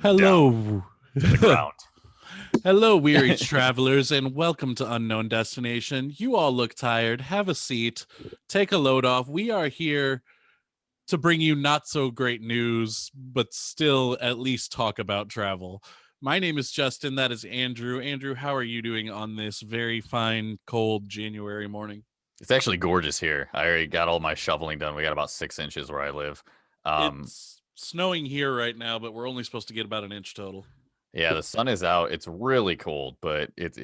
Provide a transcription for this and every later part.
down Hello. to the ground. Hello, weary travelers, and welcome to Unknown Destination. You all look tired. Have a seat. Take a load off. We are here to bring you not so great news, but still at least talk about travel. My name is Justin. That is Andrew. Andrew, how are you doing on this very fine, cold January morning? It's actually gorgeous here. I already got all my shoveling done. We got about 6 inches where I live. Um, It's snowing here right now, but we're only supposed to get about an inch total. yeah, the sun is out. It's really cold, but it's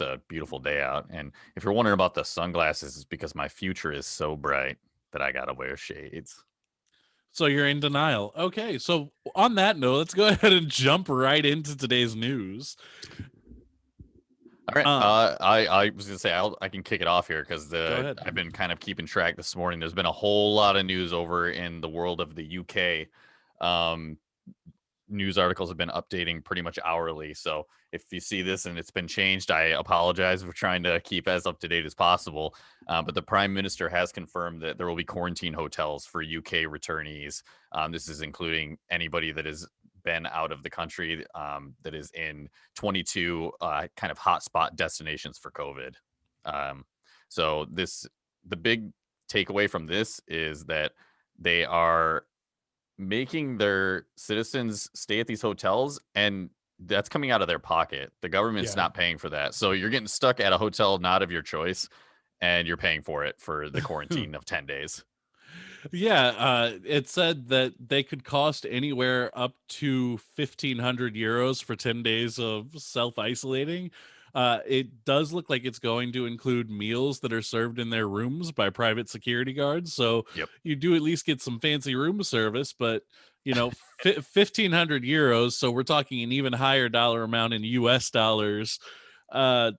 a beautiful day out. And if you're wondering about the sunglasses, it's because my future is so bright that I gotta wear shades. So you're in denial. Okay, so on that note, let's go ahead and jump right into today's news. All right. Uh, I was gonna say I can kick it off here because Go ahead. I've been kind of keeping track this morning. There's been a whole lot of news over in the world of the UK. Um, News articles have been updating pretty much hourly. So if you see this and it's been changed, I apologize for trying to keep as up to date as possible. But the Prime Minister has confirmed that there will be quarantine hotels for UK returnees. This is including anybody that has been out of the country that is in 22 kind of hotspot destinations for COVID. Um, so the big takeaway from this is that they are making their citizens stay at these hotels, and that's coming out of their pocket. The government's Yeah. not paying for that. So you're getting stuck at a hotel not of your choice, and you're paying for it for the quarantine of 10 days. Yeah, it said that they could cost anywhere up to 1,500 euros for 10 days of self isolating. It does look like it's going to include meals that are served in their rooms by private security guards. So Yep. you do at least get some fancy room service, but 1,500 euros. So we're talking an even higher dollar amount in US dollars. Uh,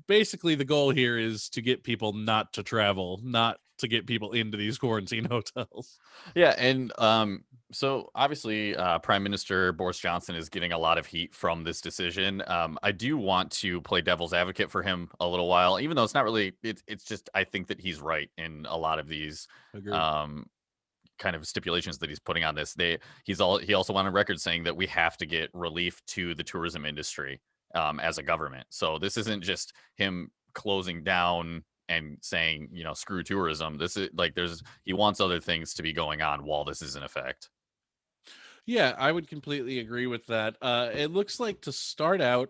Basically the goal here is to get people not to travel, not to get people into these quarantine hotels. Yeah, and so obviously, Prime Minister Boris Johnson is getting a lot of heat from this decision. I do want to play devil's advocate for him a little while, even though it's not really. It's just I think that he's right in a lot of these Agreed. um, kind of stipulations that he's putting on this. He also went on record saying that we have to get relief to the tourism industry as a government. So this isn't just him closing down and saying, screw tourism. This is like he wants other things to be going on while this is in effect. Yeah, I would completely agree with that. It looks like to start out,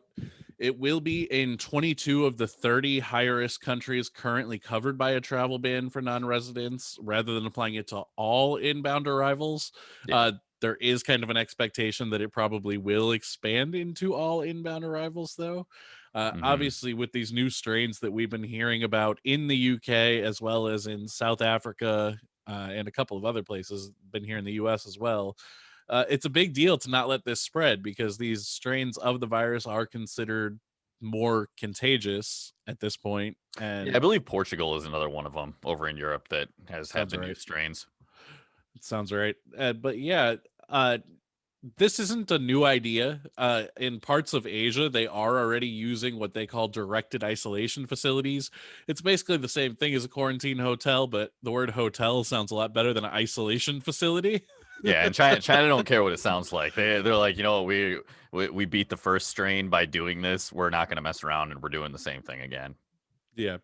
it will be in 22 of the 30 high risk countries currently covered by a travel ban for non residents rather than applying it to all inbound arrivals. Yeah. There is kind of an expectation that it probably will expand into all inbound arrivals, though. Hmm. Obviously, with these new strains that we've been hearing about in the UK as well as in South Africa and a couple of other places, been here in the US as well, it's a big deal to not let this spread because these strains of the virus are considered more contagious at this point. Yeah, I And believe Portugal is another one of them over in Europe that has had sounds the new right. strains. It sounds right. But yeah, uh, this isn't a new idea. In parts of Asia, they are already using what they call directed isolation facilities. It's basically the same thing as a quarantine hotel, but the word hotel sounds a lot better than an isolation facility. Yeah, and China don't care what it sounds like. They're like, we beat the first strain by doing this. We're not going to mess around, and we're doing the same thing again. Yeah.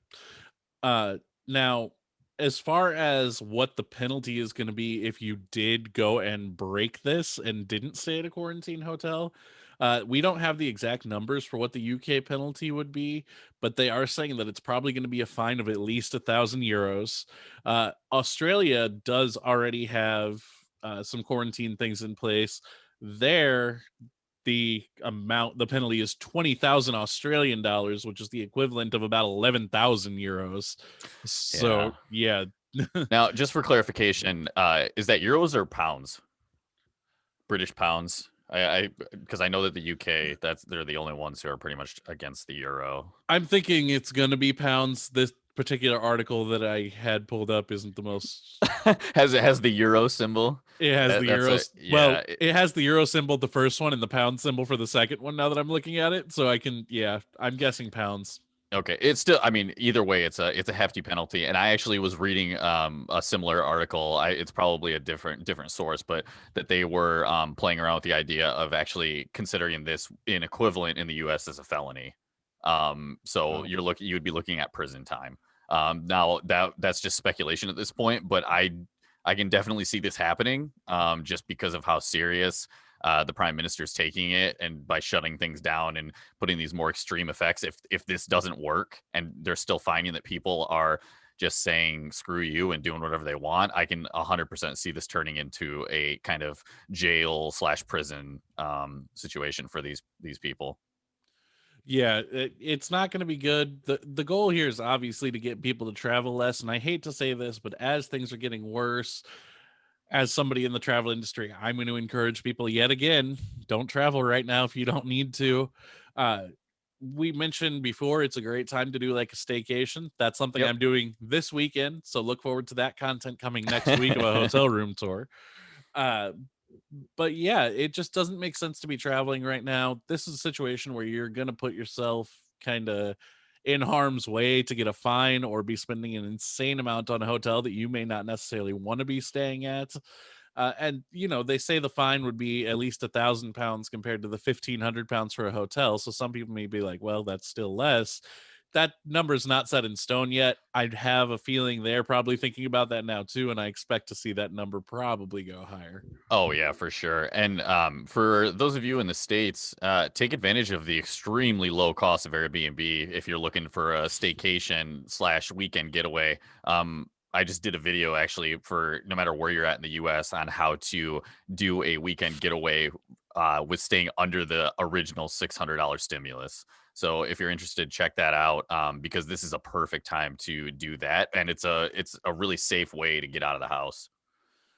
Now, as far as what the penalty is going to be if you did go and break this and didn't stay at a quarantine hotel, we don't have the exact numbers for what the UK penalty would be, but they are saying that it's probably going to be a fine of at least 1,000 euros. Australia does already have some quarantine things in place. There, the penalty is 20,000 Australian dollars, which is the equivalent of about 11,000 euros. Yeah. So yeah. Now, just for clarification, is that euros or pounds? British pounds? I because I know that the UK, they're the only ones who are pretty much against the euro. I'm thinking it's gonna be pounds. This particular article that I had pulled up isn't the most. Has the euro symbol? It has the That's a euros. Well, yeah. it has the euro symbol, the first one, and the pound symbol for the second one. Now that I'm looking at it, so I can, yeah, I'm guessing pounds. Okay, it's still. I mean, either way, it's a hefty penalty. And I actually was reading a similar article. It's probably a different source, but that they were playing around with the idea of actually considering this an equivalent in the U.S. as a felony. So Wow. you would be looking at prison time. Now that's just speculation at this point, but I can definitely see this happening. Just because of how serious the prime minister is taking it, and by shutting things down and putting these more extreme effects. If this doesn't work and they're still finding that people are just saying screw you and doing whatever they want, I can 100% see this turning into a kind of jail slash prison situation for these people. Yeah, it's not going to be good. The goal here is obviously to get people to travel less, and I hate to say this, but as things are getting worse, as somebody in the travel industry, I'm going to encourage people yet again, don't travel right now if you don't need to. Uh, we mentioned before it's a great time to do like a staycation. That's something Yep. I'm doing this weekend, so look forward to that content coming next week of a hotel room tour. Uh, but yeah, it just doesn't make sense to be traveling right now. This is a situation where you're going to put yourself kind of in harm's way to get a fine or be spending an insane amount on a hotel that you may not necessarily want to be staying at. And you know, they say the fine would be at least £1,000 compared to the £1,500 for a hotel. So some people may be like, well, that's still less. That number's not set in stone yet. I'd have a feeling they're probably thinking about that now too, and I expect to see that number probably go higher. Oh yeah, for sure. And for those of you in the states, take advantage of the extremely low cost of Airbnb if you're looking for a staycation slash weekend getaway. I just did a video actually for no matter where you're at in the U.S. on how to do a weekend getaway with staying under the original $600 stimulus. So if you're interested, check that out because this is a perfect time to do that, and it's a really safe way to get out of the house.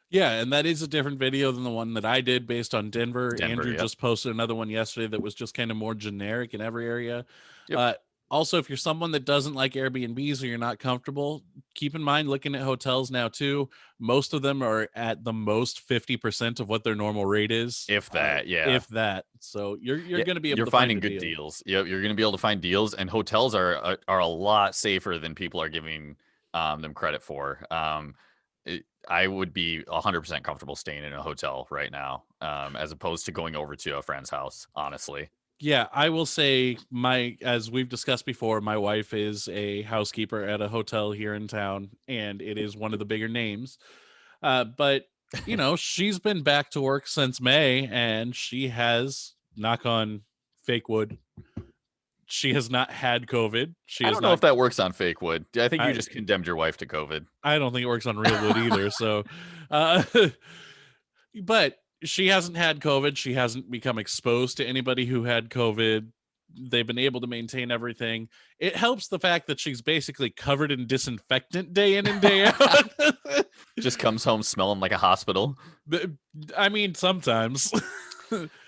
Yeah, and that is a different video than the one that I did based on Denver. Denver, Andrew yep, just posted another one yesterday that was just kind of more generic in every area. yep. Uh, Also, if you're someone that doesn't like Airbnbs or you're not comfortable, keep in mind looking at hotels now too. Most of them are at the most 50% of what their normal rate is, If that, yeah. if that. So you're Yeah, going to be able you're to find finding a good deal. deals. Yep, you're gonna be able to find deals, and hotels are a lot safer than people are giving, them credit for. I would be 100% comfortable staying in a hotel right now, as opposed to going over to a friend's house, honestly. Yeah, I will say as we've discussed before, my wife is a housekeeper at a hotel here in town, and it is one of the bigger names. But you know, she's been back to work since May, and she has, knock on fake wood, she has not had COVID. She I has don't know not. if that works on fake wood. I think you I just condemned your wife to COVID. I don't think it works on real wood either. So, uh, but she hasn't had COVID. She hasn't become exposed to anybody who had COVID. They've been able to maintain everything. It helps the fact that she's basically covered in disinfectant day in and day out. Just comes home smelling like a hospital. But, I mean, sometimes.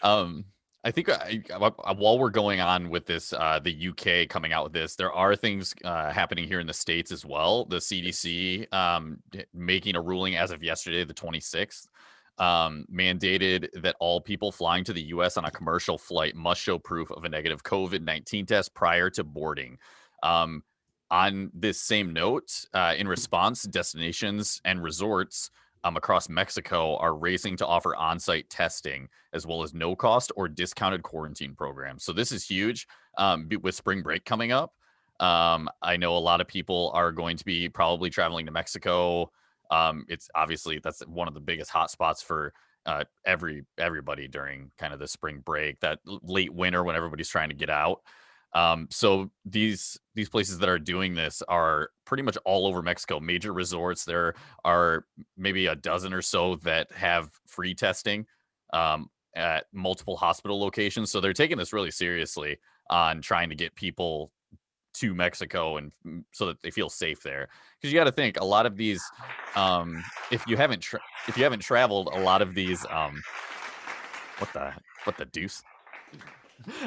Um, I think while we're going on with this, the UK coming out with this, there are things happening here in the States as well. The CDC making a ruling as of yesterday, the 26th, mandated that all people flying to the US on a commercial flight must show proof of a negative COVID-19 test prior to boarding. Um, on this same note, in response, destinations and resorts across Mexico are racing to offer on site testing as well as no cost or discounted quarantine programs. So this is huge with spring break coming up. I know a lot of people are going to be probably traveling to Mexico. It's obviously that's one of the biggest hot spots for everybody during kind of the spring break, that late winter when everybody's trying to get out. So these places that are doing this are pretty much all over Mexico. Major resorts. There are maybe a dozen or so that have free testing at multiple hospital locations. So they're taking this really seriously on trying to get people to Mexico and so that they feel safe there. Because you got to think a lot of these, if you haven't traveled, a lot of these, what the deuce,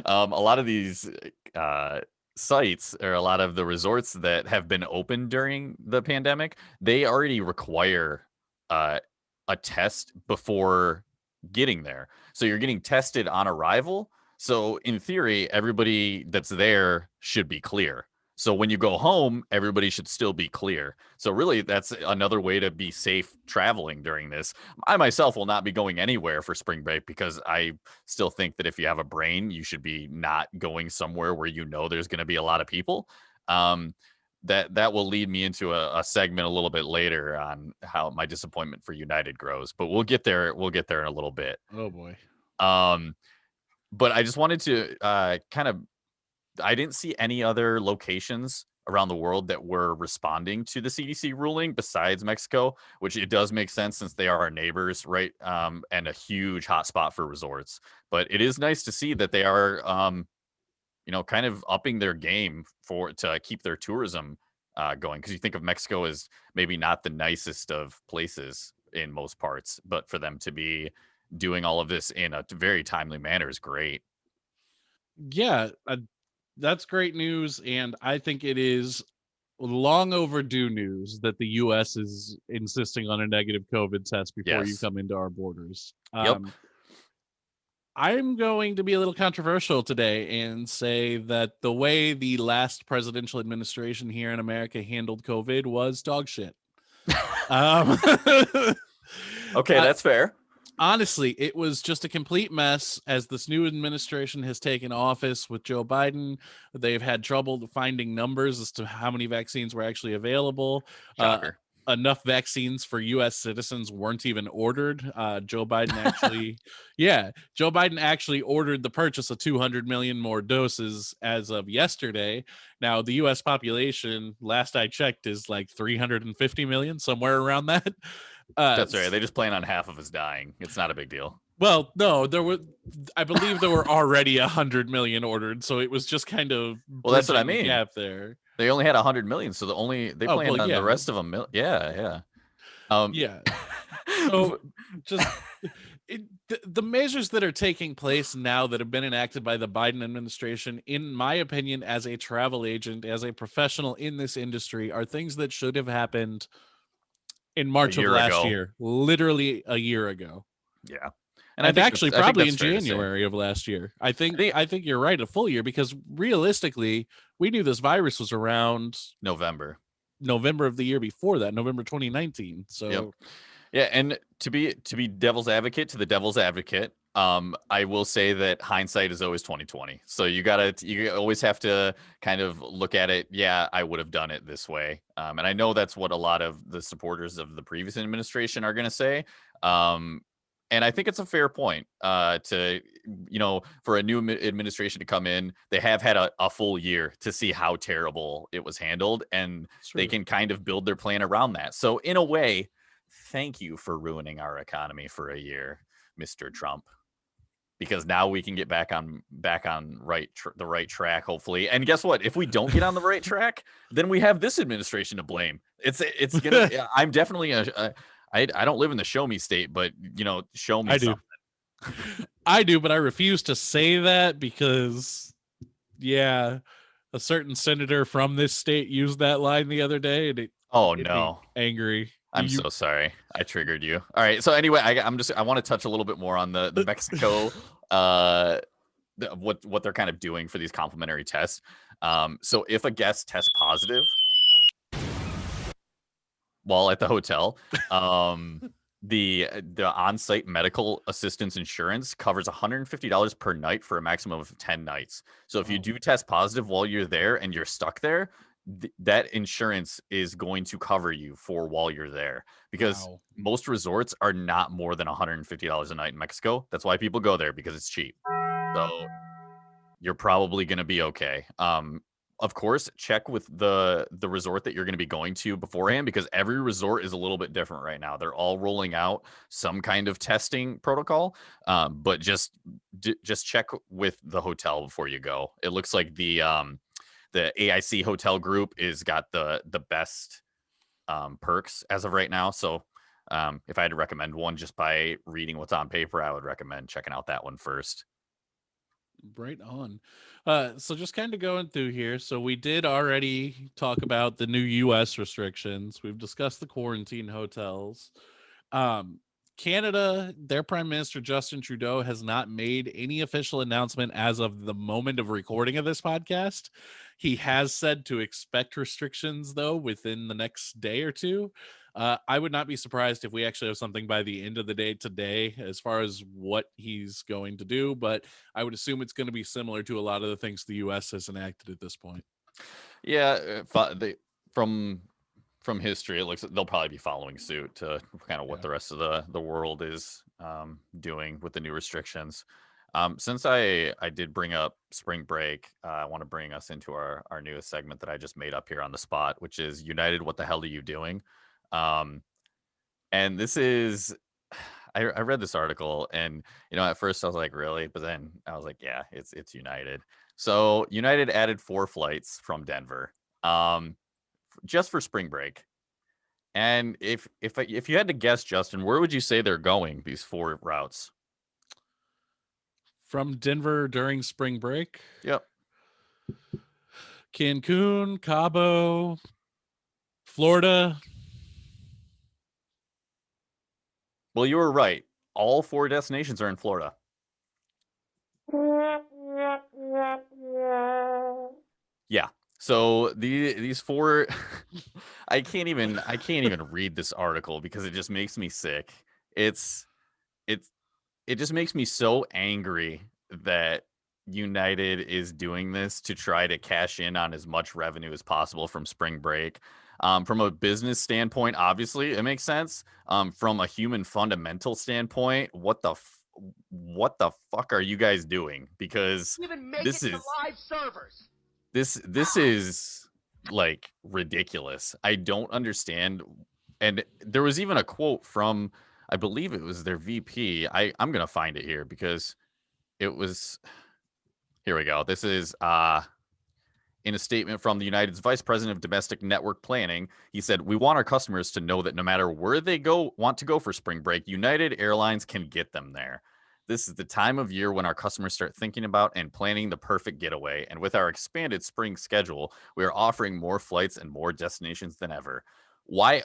a lot of these uh, sites or a lot of the resorts that have been open during the pandemic, they already require uh, a test before getting there. So you're getting tested on arrival. So in theory, everybody that's there should be clear. So when you go home, everybody should still be clear. So really, that's another way to be safe traveling during this. I myself will not be going anywhere for spring break because I still think that if you have a brain, you should be not going somewhere where you know there's going to be a lot of people. Um, that will lead me into a segment a little bit later on how my disappointment for United grows, but we'll get there. We'll get there in a little bit. Oh boy. Um, but I just wanted to kind of I didn't see any other locations around the world that were responding to the CDC ruling besides Mexico, which it does make sense since they are our neighbors, right? And a huge hotspot for resorts. But it is nice to see that they are, kind of upping their game to keep their tourism going. Because you think of Mexico as maybe not the nicest of places in most parts, but for them to be doing all of this in a very timely manner is great. Yeah, that's great news, and I think it is long overdue news that the US is insisting on a negative COVID test before you Yes. come into our borders. Yep. I'm going to be a little controversial today and say that the way the last presidential administration here in America handled COVID was dog shit. Um, Okay, uh, that's fair. honestly, it was just a complete mess as this new administration has taken office with Joe Biden. They've had trouble finding numbers as to how many vaccines were actually available. Shocker. Enough vaccines for US citizens weren't even ordered. Joe Biden actually ordered the purchase of 200 million more doses as of yesterday. Now, the US population, last I checked, is like 350 million, somewhere around that. That's right. They just plan on half of us dying. It's not a big deal. Well, no, I believe there were already 100 million ordered, so it was just kind of Well, that's what I bridging the mean. gap there. They only had 100 million, so they Oh, well, planned on the yeah, rest of them. Yeah, yeah. Um, yeah. So just the measures that are taking place now that have been enacted by the Biden administration, in my opinion, as a travel agent, as a professional in this industry, are things that should have happened in a March of year last ago. year, literally a year ago. Yeah, and And actually I think probably that's in fair to say. January of last year. I I think think I think you're right, a full year, because realistically, we knew this virus was around November. November of the year before that, November 2019. Yep. So Yeah, and to be devil's advocate to the devil's advocate, I will say that hindsight is always 2020. So you always have to kind of look at it. Yeah, I would have done it this way, and I know that's what a lot of the supporters of the previous administration are going to say. Um, and I think it's a fair point for a new administration to come in. They have had a full year to see how terrible it was handled, and it's they true. can kind of build their plan around that. So in a way, thank you for ruining our economy for a year, Mr. Trump. Because now we can get back on the right track, hopefully. And guess what? If we don't get on the right track, then we have this administration to blame. It's gonna. I'm definitely I don't live in the show me state, but show me I do. something. I do, but I refuse to say that because yeah, a certain senator from this state used that line the other day and it Oh made me no. angry. I'm so sorry. I triggered you. All right. So anyway, I want to touch a little bit more on the Mexico what they're kind of doing for these complimentary tests. So if a guest tests positive while at the hotel, the on-site medical assistance insurance covers $150 per night for a maximum of 10 nights. So if you do test positive while you're there and you're stuck there, that insurance is going to cover you for while you're there, because Wow. most resorts are not more than $150 a night in Mexico. That's why people go there, because it's cheap. So you're probably going to be okay. Of course, check with the resort that you're going to be going to beforehand, because every resort is a little bit different right now. They're all rolling out some kind of testing protocol, but just check with the hotel before you go. It looks like the AIC hotel group is got the best perks as of right now. So if I had to recommend one just by reading what's on paper, I would recommend checking out that one first. Right on. So just kind of going through here. So we did already talk about the new US restrictions. We've discussed the quarantine hotels. Um, Canada, their Prime Minister Justin Trudeau has not made any official announcement as of the moment of recording of this podcast. He has said to expect restrictions, though, within the next day or two. I would not be surprised if we actually have something by the end of the day today as far as what he's going to do, but I would assume it's going to be similar to a lot of the things the US has enacted at this point. Yeah, from history, it looks like they'll probably be following suit to kind of what Yeah. the rest of the world is doing with the new restrictions. Since I did bring up spring break, I want to bring us into our newest segment that I just made up here on the spot, which is United. What the hell are you doing? Um, and this is I read this article, and at first I was like, really, but then I was like, yeah, it's United. So United added 4 flights from Denver, just for spring break. And if you had to guess, Justin, where would you say they're going? These 4 routes. From Denver during spring break, Yep. Cancun, Cabo, Florida. Well, you were right. All 4 destinations are in Florida. Yeah. So these 4 I can't even read this article because it just makes me sick. It's it's it just makes me so angry that United is doing this to try to cash in on as much revenue as possible from spring break. From a business standpoint, obviously, it makes sense. From a human fundamental standpoint, what the fuck are you guys doing? Because Even make this it to is live servers. this is like ridiculous. I don't understand. And there was even a quote from, I believe it was their VP. I'm gonna find it here because it was, here we go. This is in a statement from the United's Vice President of Domestic Network Planning. He said, "We want our customers to know that no matter where they want to go for spring break, United Airlines can get them there. This is the time of year when our customers start thinking about and planning the perfect getaway. And with our expanded spring schedule, we are offering more flights and more destinations than ever." Why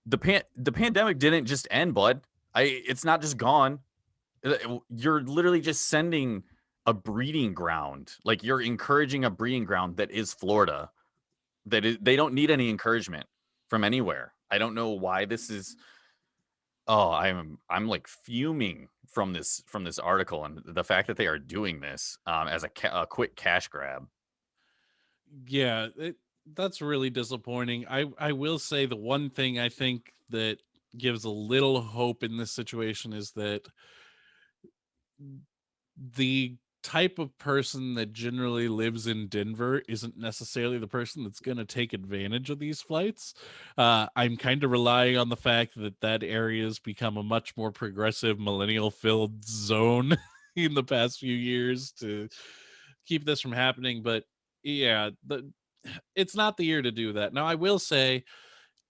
the pandemic didn't just end, bud? It's not just gone. You're literally just sending a breeding ground. Like, you're encouraging a breeding ground that is Florida. They don't need any encouragement from anywhere. I don't know why this is. Oh, I'm like fuming from this article and the fact that they are doing this as a quick cash grab. Yeah, that's really disappointing. I will say the one thing I think that gives a little hope in this situation is that the type of person that generally lives in Denver isn't necessarily the person that's going to take advantage of these flights. I'm kind of relying on the fact that that area has become a much more progressive millennial filled zone in the past few years to keep this from happening. But yeah, it's not the year to do that. Now, I will say,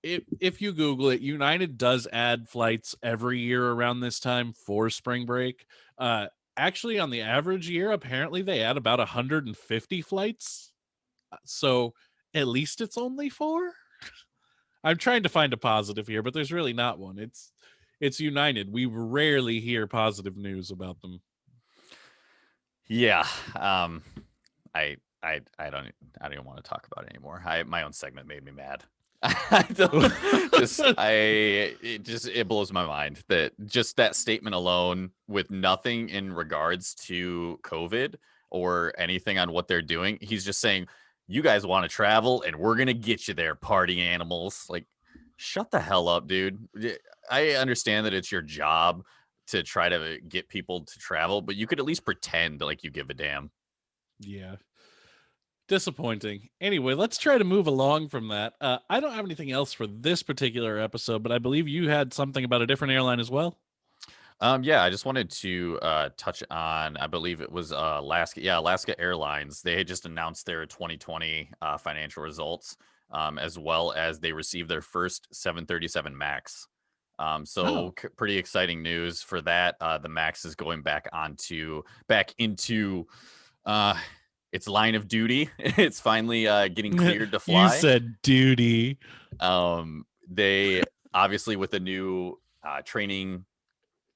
if you Google it, United does add flights every year around this time for spring break. Uh, Actually, on the average year, apparently they add about 150 flights. So at least it's only 4. I'm trying to find a positive here, but there's really not one. It's United. We rarely hear positive news about them. Yeah. I don't even want to talk about it anymore. My own segment made me mad. I don't it blows my mind that just that statement alone, with nothing in regards to COVID or anything on what they're doing, he's just saying, you guys want to travel and we're gonna get you there, party animals. Like, shut the hell up, dude. I understand that it's your job to try to get people to travel, but you could at least pretend like you give a damn. Yeah. Disappointing. Anyway, let's try to move along from that. I don't have anything else for this particular episode, but I believe you had something about a different airline as well. Yeah, I just wanted to touch on, I believe it was Alaska. Yeah, Alaska Airlines. They had just announced their 2020 financial results, as well as they received their first 737 Max. So Oh, pretty exciting news for that. The Max is going back into uh, its line of duty. It's finally getting cleared to you fly. said duty. They obviously, with the new training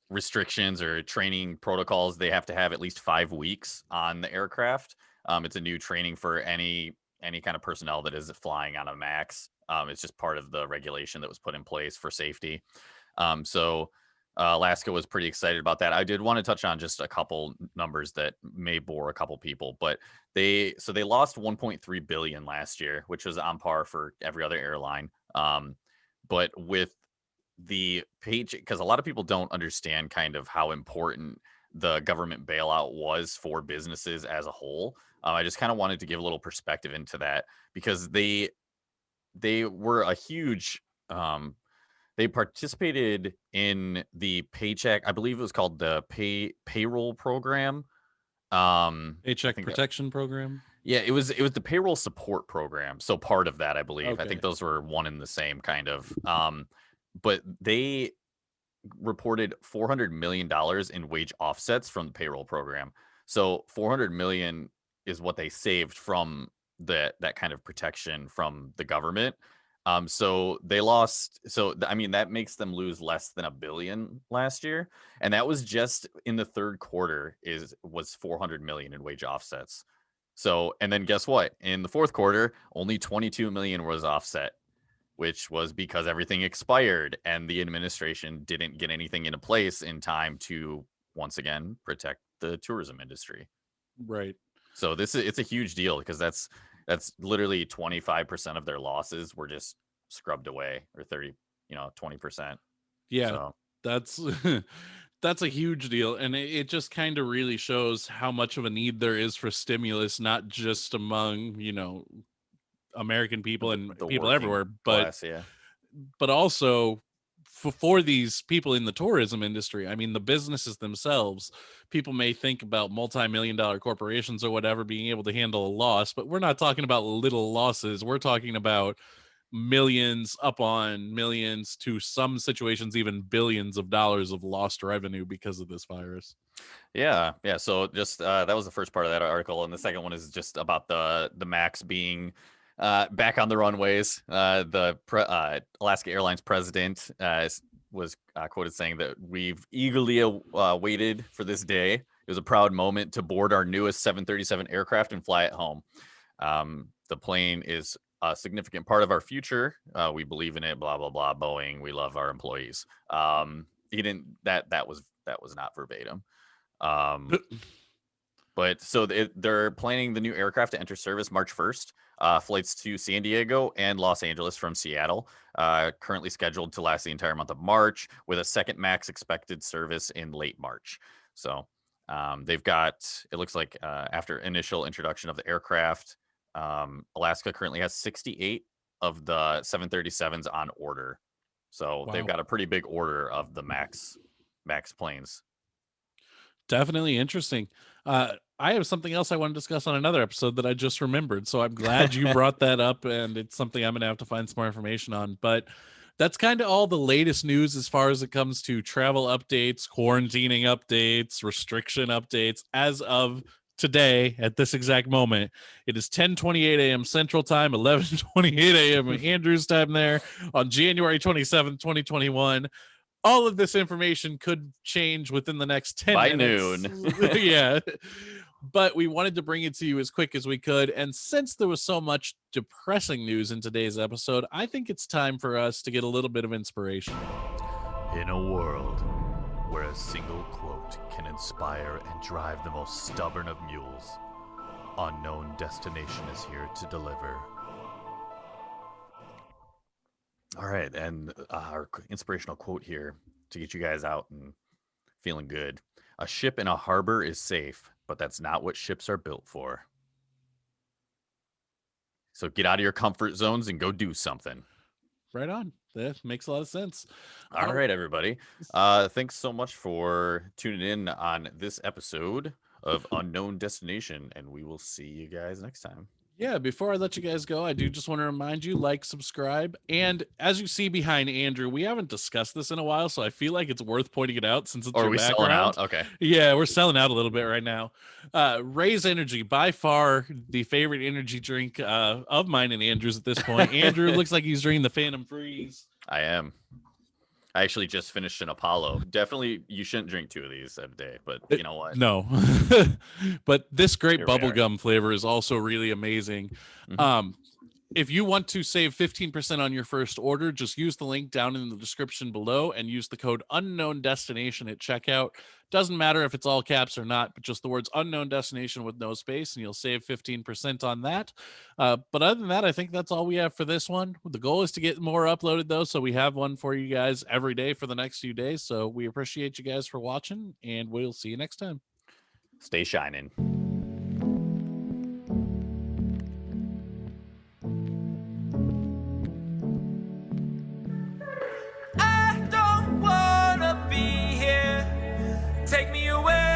restrictions or training protocols, they have to have at least 5 weeks on the aircraft It's a new training for any kind of personnel that is flying on a Max. It's just part of the regulation that was put in place for safety. So Alaska was pretty excited about that. I did want to touch on just a couple numbers that may bore a couple people, but they lost 1.3 billion last year, which was on par for every other airline. But with the page, because a lot of people don't understand kind of how important the government bailout was for businesses as a whole. I just kind of wanted to give a little perspective into that because they were a huge they participated in the paycheck, I believe it was called the payroll program. I Paycheck think protection program. yeah, it was the payroll support program. So part of that, I believe. I think Okay. those were one and the same kind of. But they reported $400 million in wage offsets from the payroll program. So 400 million is what they saved from that kind of protection from the government. So they lost. So I mean, that makes them lose less than $1 billion last year, and that was just in the third quarter. Was 400 million in wage offsets. So, and then guess what? In the fourth quarter, only 22 million was offset, which was because everything expired and the administration didn't get anything into place in time to once again protect the tourism industry. Right. So it's a huge deal because that's literally 25% of their losses were just scrubbed away, or 30, 20%. Yeah. So That's that's a huge deal, and it just kind of really shows how much of a need there is for stimulus, not just among American people and the people working everywhere, class, yeah. but also for these people in the tourism industry. I mean, the businesses themselves, people may think about multi-million dollar corporations or whatever being able to handle a loss, but we're not talking about little losses. We're talking about millions upon millions, to some situations even billions of dollars of lost revenue because of this virus. Yeah, yeah. So just that was the first part of that article, and the second one is just about the Max being back on the runways. Alaska Airlines president was quoted saying that we've eagerly waited for this day. It was a proud moment to board our newest 737 aircraft and fly it home. The plane is a significant part of our future. We believe in it. Blah blah blah. Boeing. We love our employees. He didn't. That was not verbatim. But so they're planning the new aircraft to enter service March 1st. Flights to San Diego and Los Angeles from Seattle, currently scheduled to last the entire month of March, with a second MAX expected service in late March. So they've got, it looks like after initial introduction of the aircraft, Alaska currently has 68 of the 737s on order. So they've Wow. got a pretty big order of the MAX planes. Definitely interesting. I have something else I want to discuss on another episode that I just remembered. So I'm glad you brought that up, and it's something I'm going to have to find some more information on. But that's kind of all the latest news as far as it comes to travel updates, quarantining updates, restriction updates. As of today, at this exact moment, it is 10:28 a.m. Central Time, 11:28 a.m. Andrews time there on January 27th, 2021. All of this information could change within the next 10 By minutes. noon. Yeah. But we wanted to bring it to you as quick as we could. And since there was so much depressing news in today's episode, I think it's time for us to get a little bit of inspiration. In a world where a single quote can inspire and drive the most stubborn of mules, Unknown Destination is here to deliver. All right, and our inspirational quote here to get you guys out and feeling good. A ship in a harbor is safe, but that's not what ships are built for. So get out of your comfort zones and go do something. Right on. That makes a lot of sense. All right, everybody. Thanks so much for tuning in on this episode of Unknown Destination, and we will see you guys next time. Yeah, before I let you guys go, I do just want to remind you, like, subscribe, and as you see behind Andrew, we haven't discussed this in a while, so I feel like it's worth pointing it out since it's Or are your we selling background. out? Okay. Yeah, we're selling out a little bit right now. Raise Energy, by far the favorite energy drink of mine and Andrew's at this point. Andrew looks like he's drinking the Phantom Freeze. I am. I actually just finished an Apollo. Definitely, you shouldn't drink 2 of these a day, but you know what? No. But this great Here we are. bubblegum flavor is also really amazing. Mhm. Um, if you want to save 15% on your first order, just use the link down in the description below and use the code unknown destination at checkout. Doesn't matter if it's all caps or not, but just the words unknown destination with no space, and you'll save 15% on that. But other than that, I think that's all we have for this one. The goal is to get more uploaded, though, so we have one for you guys every day for the next few days. So we appreciate you guys for watching, and we'll see you next time. Stay shining. I don't wanna be here. Take me away.